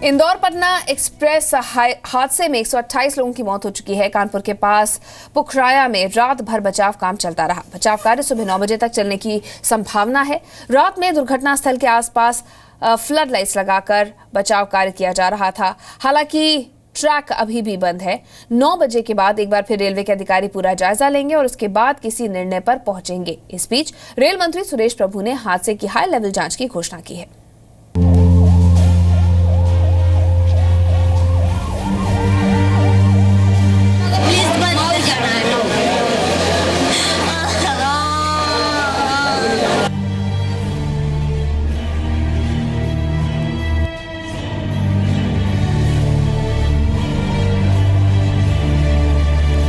Indore Patna express हादसे में 128 लोगों की मौत हो चुकी है। कानपुर के पास पुखराया में रात भर बचाव काम चलता रहा। बचाव कार्य सुबह 9 बजे तक चलने की संभावना है। रात में दुर्घटना स्थल के आसपास फ्लड लाइट्स लगाकर बचाव कार्य किया जा रहा था। हालांकि ट्रैक अभी भी बंद है। 9 बजे के बाद एक बार फिर रेलवे के अधिकारी पूरा जायजा लेंगे और उसके बाद किसी निर्णय पर पहुंचेंगे। इस बीच रेल मंत्री सुरेश प्रभु ने हादसे की हाई लेवल जांच की घोषणा की है।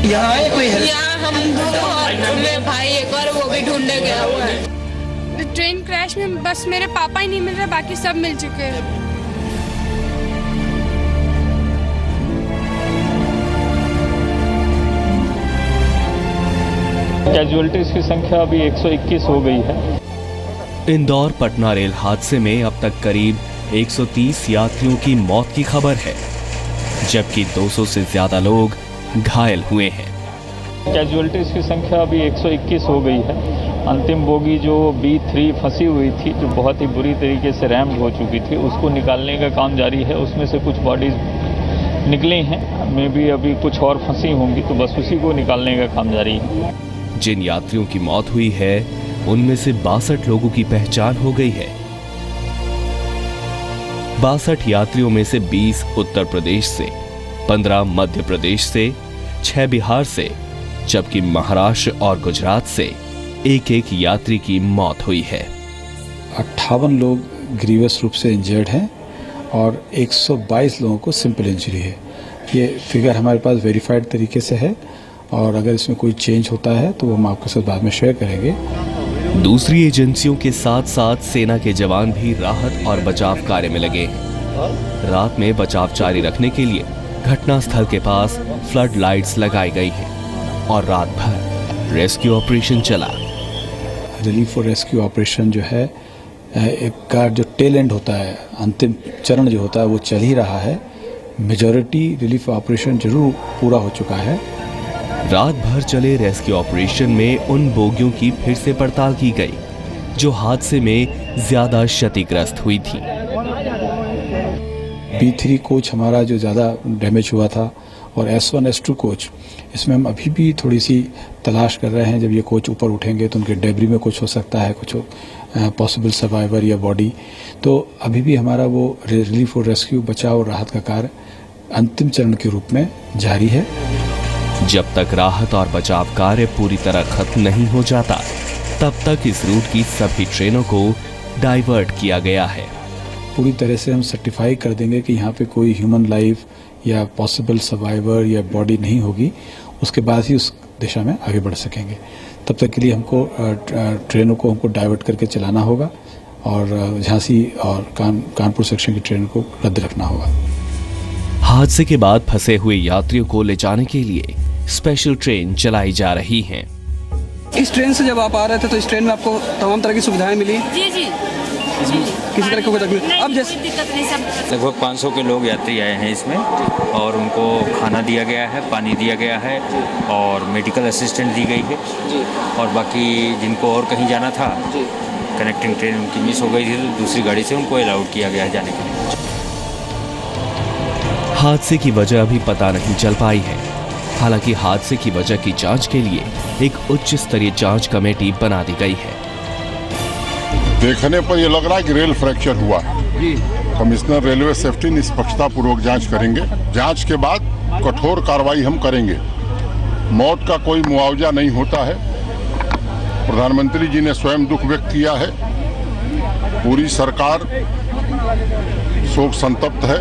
यहाँ है कोई है? यहाँ हम दो और मेरे भाई एक और वो भी ढूंढने गया हुआ है। ट्रेन क्रैश में बस मेरे पापा ही नहीं मिल रहे, बाकी सब मिल चुके हैं। कैजुअलिटीज की संख्या अभी 121 हो गई है। इंदौर पटना रेल हादसे में अब तक करीब 130 यात्रियों की मौत की खबर है, जबकि 200 से ज्यादा लोग घायल हुए हैं। कैजुअलिटीज की संख्या अभी 121 हो गई है। अंतिम बोगी जो B3 फंसी हुई थी, जो बहुत ही बुरी तरीके से रैम्ड हो चुकी थी, उसको निकालने का काम जारी है। उसमें से कुछ बॉडीज निकली हैं, मे भी अभी कुछ और फंसी होंगी, तो बस उसी को निकालने का काम जारी है। जिन यात्रियों की मौत हुई है उनमें से 62 लोगों की पहचान हो गई है। 62 यात्रियों में से 20 उत्तर प्रदेश से, 15 मध्य प्रदेश से, 6 बिहार से, जबकि महाराष्ट्र और गुजरात से एक एक यात्री की मौत हुई है। 58 लोग ग्रीवियस रूप से इंजर्ड हैं और 122 लोगों को सिंपल इंजरी है। ये फिगर हमारे पास वेरीफाइड तरीके से है और अगर इसमें कोई चेंज होता है तो हम आपके साथ बाद में शेयर करेंगे। दूसरी एजेंसियों के साथ साथ सेना के जवान भी राहत और बचाव कार्य में लगे हैं। रात में बचाव जारी रखने के लिए घटनास्थल के पास फ्लड लाइट्स लगाई गई हैं और रात भर रेस्क्यू ऑपरेशन चला। रिलीफ और रेस्क्यू ऑपरेशन जो है का जो टेल एंड होता है, अंतिम चरण जो होता है, वो चल ही रहा है। मेजॉरिटी रिलीफ ऑपरेशन जरूर पूरा हो चुका है। रात भर चले रेस्क्यू ऑपरेशन में उन बोगियों की फिर से पड़ताल की गई जो हादसे में ज्यादा क्षतिग्रस्त हुई थी। B3 कोच हमारा जो ज़्यादा डैमेज हुआ था और S1 S2 कोच, इसमें हम अभी भी थोड़ी सी तलाश कर रहे हैं। जब ये कोच ऊपर उठेंगे तो उनके डेब्री में कुछ हो सकता है, कुछ पॉसिबल सर्वाइवर या बॉडी। तो अभी भी हमारा वो रिलीफ और रेस्क्यू, बचाव और राहत का कार्य अंतिम चरण के रूप में जारी है। जब तक राहत और बचाव कार्य पूरी तरह खत्म नहीं हो जाता, तब तक इस रूट की सभी ट्रेनों को डाइवर्ट किया गया है। पूरी तरह से हम सर्टिफाई कर देंगे कि यहाँ पे कोई ह्यूमन लाइफ या पॉसिबल सर्वाइवर या बॉडी नहीं होगी, उसके बाद ही उस दिशा में आगे बढ़ सकेंगे। तब तक के लिए हमको ट्रेनों को डाइवर्ट करके चलाना होगा और झांसी और कानपुर सेक्शन की ट्रेन को रद्द रखना होगा। हादसे के बाद फंसे हुए यात्रियों को ले जाने के लिए स्पेशल ट्रेन चलाई जा रही हैं। इस ट्रेन से जब आप आ रहे थे तो इस ट्रेन में आपको तमाम तरह की सुविधाएं मिली? जी जी किसी तरह की कोई तकलीफ? अब जैसे दिक्कत नहीं, सब लगभग 500 के लोग यात्री आए हैं इसमें और उनको खाना दिया गया है, पानी दिया गया है और मेडिकल असिस्टेंट दी गई है और बाकी जिनको और कहीं जाना था, कनेक्टिंग ट्रेन उनकी मिस हो गई थी तो दूसरी गाड़ी से उनको अलाउड किया गया है जाने के लिए। हादसे की वजह अभी पता नहीं चल पाई है। हालांकि हादसे की वजह की जांच के लिए एक उच्च स्तरीय जांच कमेटी बना दी गई है। देखने पर यह लग रहा है कि रेल फ्रैक्चर हुआ है। कमिश्नर रेलवे सेफ्टी निष्पक्षता पूर्वक जांच करेंगे। जांच के बाद कठोर कार्रवाई हम करेंगे। मौत का कोई मुआवजा नहीं होता है। प्रधानमंत्री जी ने स्वयं दुख व्यक्त किया है। पूरी सरकार शोक संतप्त है।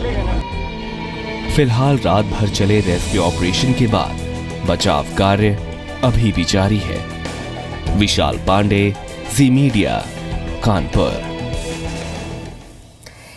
फिलहाल रात भर चले रेस्क्यू ऑपरेशन के बाद बचाव कार्य अभी भी जारी है। विशाल पांडे, जी मीडिया, कानपुर।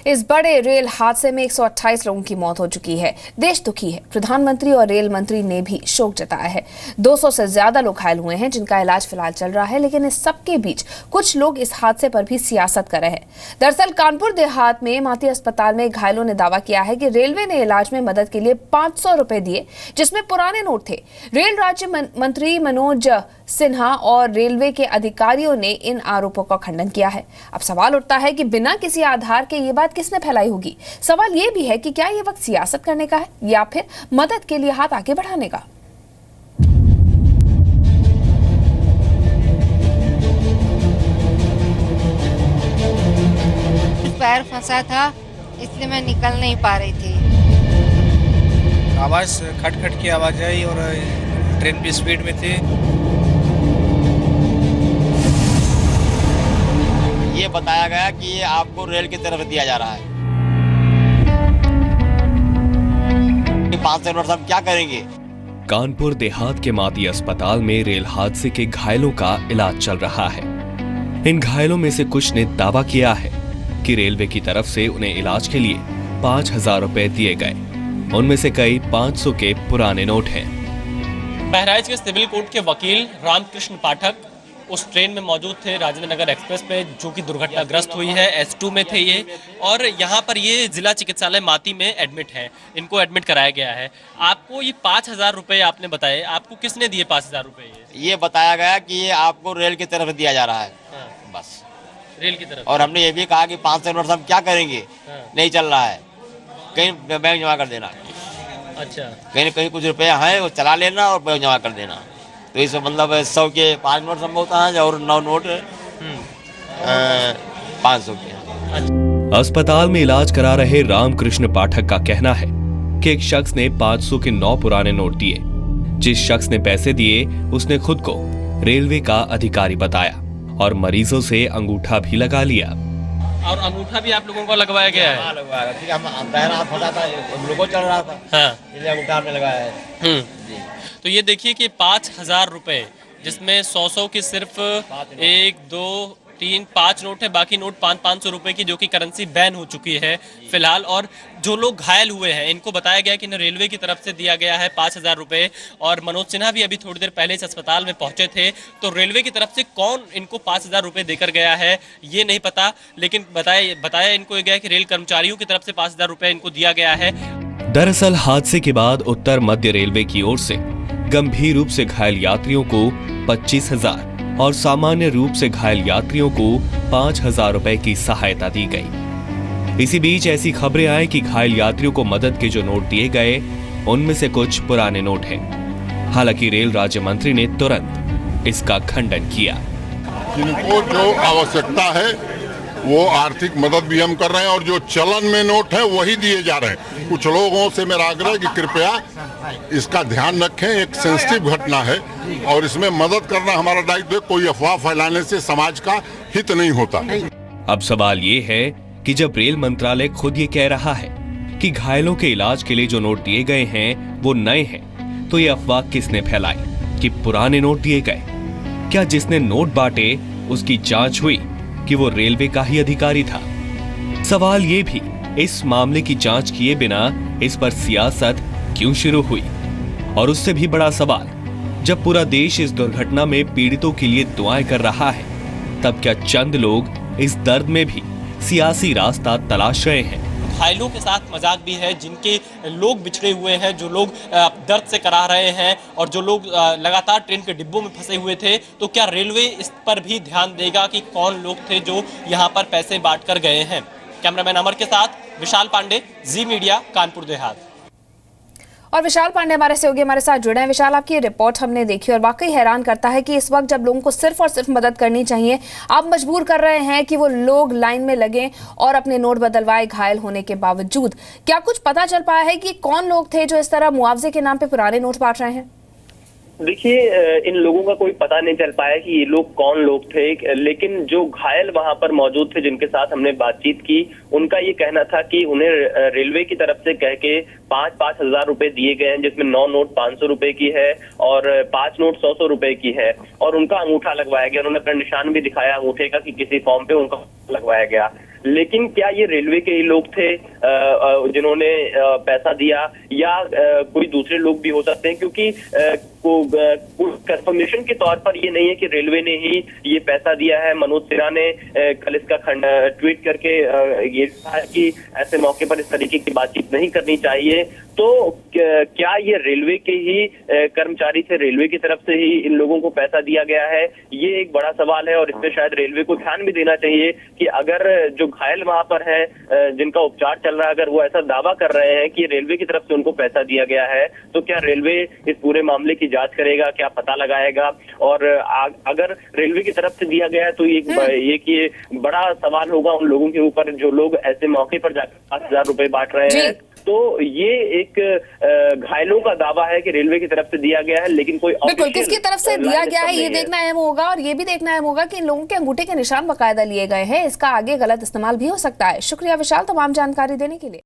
इस बड़े रेल हादसे में 128 लोगों की मौत हो चुकी है। देश दुखी है। प्रधानमंत्री और रेल मंत्री ने भी शोक जताया है। 200 से ज्यादा लोग घायल हुए हैं, जिनका इलाज फिलहाल चल रहा है। लेकिन इस सबके बीच कुछ लोग इस हादसे पर भी सियासत कर रहे हैं। दरअसल कानपुर देहात में माती अस्पताल में घायलों ने दावा किया है कि रेलवे ने इलाज में मदद के लिए 500 रुपए दिए, जिसमें पुराने नोट थे। रेल राज्य मंत्री मनोज सिन्हा और रेलवे के अधिकारियों ने इन आरोपों का खंडन किया है। अब सवाल उठता है कि बिना किसी आधार के ये बात किसने फैलाई होगी। सवाल ये भी है कि क्या ये वक्त सियासत करने का है या फिर मदद के लिए हाथ आगे बढ़ाने का। पैर फंसा था, इसलिए मैं निकल नहीं पा रही थी। आवाज खट की आवाज आई और ट्रेन भी स्पीड में थी। ये बताया गया कि ये आपको रेल की तरफ दिया जा रहा है। 500 नोट हम क्या करेंगे। कानपुर देहात के माती अस्पताल में रेल हादसे के घायलों का इलाज चल रहा है। इन घायलों में से कुछ ने दावा किया है कि रेलवे की तरफ से उन्हें इलाज के लिए 5000 रुपए दिए गए। उनमें से कई 500 के पुराने नोट हैं। बहराइच के सिविल कोर्ट के वकील रामकृष्ण पाठक उस ट्रेन में मौजूद थे, राजेंद्र नगर एक्सप्रेस पे, जो कि दुर्घटनाग्रस्त हुई है। S2 में थे ये, और यहाँ पर ये जिला चिकित्सालय माती में एडमिट है। इनको एडमिट कराया गया है। आपको ये 5000 रुपए आपने बताए, आपको किसने दिए 5000 रुपए? ये बताया गया कि ये आपको रेल की तरफ दिया जा रहा है। बस रेल की तरफ। और हमने ये भी कहा कि 500 नोट हम क्या करेंगे, नहीं चल रहा है, कहीं बैंक जमा कर देना। अच्छा, कहीं न कहीं कुछ रुपया है वो चला लेना और बैंक जमा कर देना। तो इस मतलब 100 के 5 नोट संभवता है और 9 नोट 500 के। अस्पताल में इलाज करा रहे रामकृष्ण पाठक का कहना है कि एक शख्स ने 500 के 9 पुराने नोट दिए। जिस शख्स ने पैसे दिए उसने खुद को रेलवे का अधिकारी बताया और मरीजों से अंगूठा भी लगा लिया। और अंगूठा भी आप लोगों को लगवाया गया है? लगवाया ठीक है, हम दायरा फंसा था, लोगो चल रहा था। हाँ, इसलिए अंगूठा हमने लगाया है। तो ये देखिए कि 5000 रुपए, जिसमें 100 की सिर्फ 1 2 3 5 नोट है, बाकी नोट 500 रुपए की, जो कि करेंसी बैन हो चुकी है फिलहाल। और जो लोग घायल हुए हैं इनको बताया गया कि इन्हें रेलवे की तरफ से दिया गया है 5000 रुपए। और मनोज सिन्हा भी अभी थोड़ी देर पहले इस अस्पताल में पहुंचे थे। तो रेलवे की तरफ से कौन इनको 5000 रुपए देकर गया है ये नहीं पता, लेकिन बताया इनको गया कि रेल कर्मचारियों की तरफ से 5000 रुपए इनको दिया गया है। दरअसल हादसे के बाद उत्तर मध्य रेलवे की ओर से गंभीर रूप से घायल यात्रियों को 25,000 और सामान्य रूप से घायल यात्रियों को 5,000 रुपए की सहायता दी गई। इसी बीच ऐसी खबरें आई कि घायल यात्रियों को मदद के जो नोट दिए गए उनमें से कुछ पुराने नोट हैं। हालांकि रेल राज्य मंत्री ने तुरंत इसका खंडन किया। जिनको जो आवश्यकता है वो आर्थिक मदद भी हम कर रहे हैं और जो चलन में नोट है वही दिए जा रहे हैं। कुछ लोगों से मेरा आग्रह है कि कृपया इसका ध्यान रखें। एक सेंसिटिव घटना है और इसमें मदद करना हमारा दायित्व है। कोई अफवाह फैलाने से समाज का हित नहीं होता। अब सवाल ये है कि जब रेल मंत्रालय खुद ये कह रहा है कि घायलों के इलाज के लिए जो नोट दिए गए हैं वो नए हैं, तो ये अफवाह किसने फैलाई कि पुराने नोट दिए गए? क्या जिसने नोट बांटे उसकी जांच हुई कि वो रेलवे का ही अधिकारी था? सवाल ये भी, इस मामले की जांच किए बिना इस पर सियासत क्यों शुरू हुई? और उससे भी बड़ा सवाल, जब पूरा देश इस दुर्घटना में पीड़ितों के लिए दुआएं कर रहा है, तब क्या चंद लोग इस दर्द में भी सियासी रास्ता तलाश रहे हैं? घायलों के साथ मजाक भी है, जिनके लोग बिछड़े हुए हैं, जो लोग दर्द से करा रहे हैं और जो लोग लगातार ट्रेन के डिब्बों में फंसे हुए थे। तो क्या रेलवे इस पर भी ध्यान देगा कि कौन लोग थे जो यहाँ पर पैसे बांट कर गए हैं? कैमरामैन अमर के साथ विशाल पांडे, जी मीडिया, कानपुर देहात। और विशाल पांडे हमारे सहयोगी हमारे साथ जुड़े हैं। विशाल, आपकी ये रिपोर्ट हमने देखी और वाकई हैरान करता है कि इस वक्त जब लोगों को सिर्फ और सिर्फ मदद करनी चाहिए, आप मजबूर कर रहे हैं कि वो लोग लाइन में लगें और अपने नोट बदलवाए घायल होने के बावजूद। क्या कुछ पता चल पाया है कि कौन लोग थे जो इस तरह मुआवजे के नाम पे पुराने नोट बांट रहे हैं? देखिए, इन लोगों का कोई पता नहीं चल पाया कि ये लोग कौन लोग थे, लेकिन जो घायल वहां पर मौजूद थे जिनके साथ हमने बातचीत की, उनका ये कहना था कि उन्हें रेलवे की तरफ से कह के 5-5 हजार रुपए दिए गए हैं, जिसमें 9 नोट 500 रुपए की है और 5 नोट 100 रुपए की है। और उन्होंने अंगूठा लगवाया गया। उन्होंने अपना निशान भी दिखाया अंगूठे का कि किसी फॉर्म पे उनका लगवाया गया। लेकिन क्या ये रेलवे के ही लोग थे जिन्होंने पैसा दिया, या कोई दूसरे लोग भी हो सकते हैं, क्योंकि कंफर्मेशन के तौर पर ये नहीं है कि रेलवे ने ही ये पैसा दिया है। मनोज सिन्हा ने कल इसका ट्वीट करके ये कहा कि ऐसे मौके पर इस तरीके की बातचीत नहीं करनी चाहिए। तो क्या ये रेलवे के ही कर्मचारी थे, रेलवे की तरफ से ही इन लोगों को पैसा दिया गया है? ये एक बड़ा सवाल है और इसमें शायद रेलवे को ध्यान भी देना चाहिए कि अगर जो घायल वहां पर है, जिनका उपचार चल रहा है, अगर वो ऐसा दावा कर रहे हैं कि रेलवे की तरफ से उनको पैसा दिया गया है, तो क्या रेलवे इस पूरे मामले की जांच करेगा, क्या पता लगाएगा? और अगर रेलवे की तरफ से दिया गया है तो ये बड़ा सवाल होगा उन लोगों के ऊपर जो लोग ऐसे मौके पर जाकर 5,000 रुपए बांट रहे हैं। तो ये एक घायलों का दावा है कि रेलवे की तरफ से दिया गया है, लेकिन कोई बिल्कुल किसकी तरफ से दिया गया है ये देखना अहम होगा, और ये भी देखना अहम होगा कि इन लोगों के अंगूठे के निशान बाकायदा लिए गए हैं। इसका आगे गलत इस्तेमाल भी हो सकता है। शुक्रिया विशाल तमाम जानकारी देने के लिए।